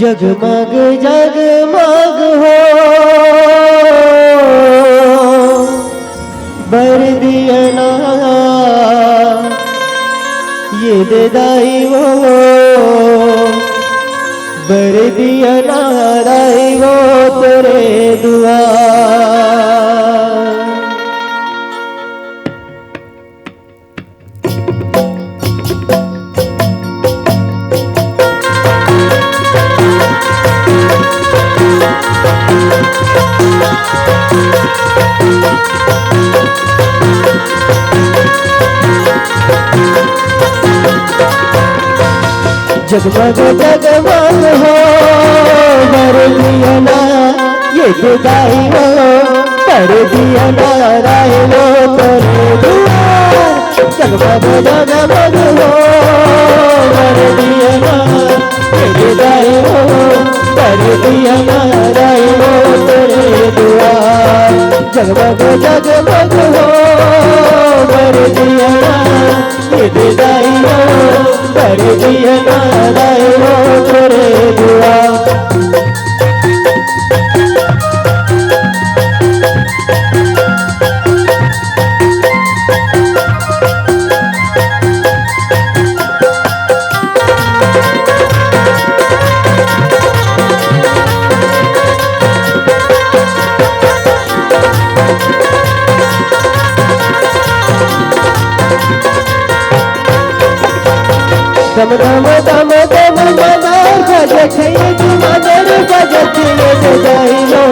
जगमग जगमग हो बर दिया ना ये देदाई वो बर दिया ना दाई वो तेरे दुआ जगमग जगमग हो बर दिया ना ये जुदाई हो बर दिया ना राय वो तेरे दुआ जगमग जगमग हो बर दिया ना ये जुदाई हो बर दिया ना राय वो तेरे दुआ जगमग जगमग हो बर दिया ना ये जुदाई हो बर दिया ना राय वो तेरे दुआ दम दम दम दम मदर बजत ये मदर बजत ये दाई लो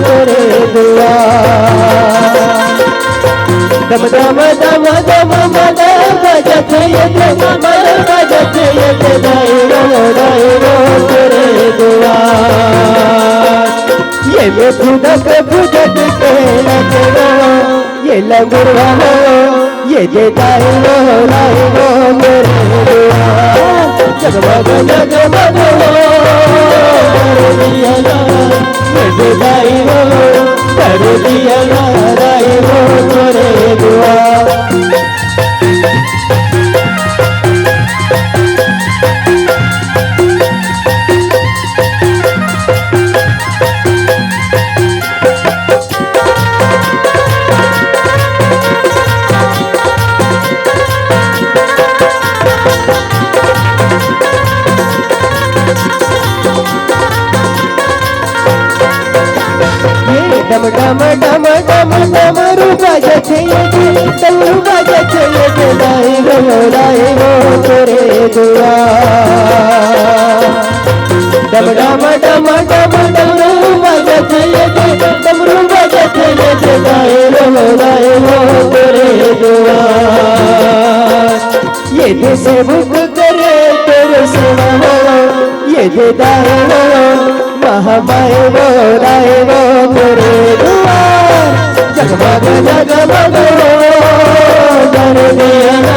तेरे दुआ दम दम दम दम मदर बजत ये मदर बजत ये दाई लो तेरे दुआ ये में फुदक फुदक के लगो ये लगुरवा हो ये दाई लो मेरे दुआ जगमग जगमग हो कर दिया ना ये दाई हो कर दिया ना दाई हो मेरे दुआ डम डम डम डम डम रूबा जथे डम रूबा जथे दाई हो तेरे दुआ डम डम डम डम डम रूबा जथे डम रूबा जथे दाई हो तेरे दुआ ये से भूख करे तेरे सेवा हो ये दाई हो महामाय वो राय वो तेरे दुआ जगमग जगमग हो कर दिया ना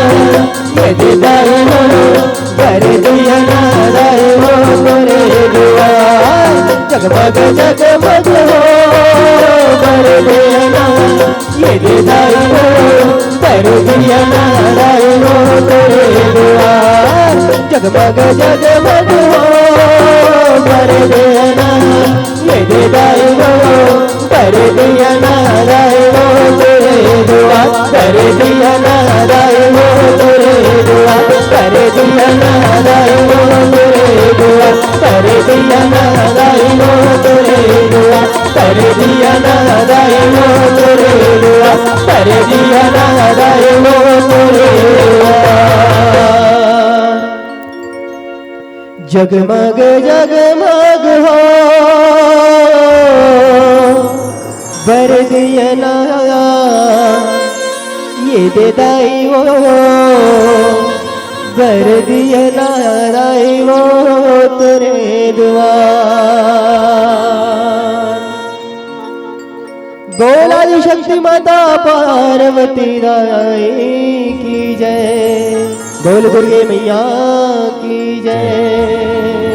ये दाई हो कर दिया ना राय वो तेरे दुआ जगमग जगमग हो कर दिया ना ये दाई हो कर दिया ना राय वो तेरे दुआ जगमग जगमग हो कर दिया ना ये दाई हो कर दिया ना राय वो तेरे दुआ कर दिया ना राय वो तेरे दुआ कर दिया ना राय वो तेरे दुआ कर दिया ना राय वो तेरे दुआ कर दिया ना राय वो तेरे दुआ कर दिया ना राय वो तेरे दुआ जगमग जगमग हो बर दिया ना ये दाई वो बर दिया ना राय वो तेरे दुआ बोलादी शक्ति माता पार्वती दाई की जय बोल दुर्गे मैया की जय।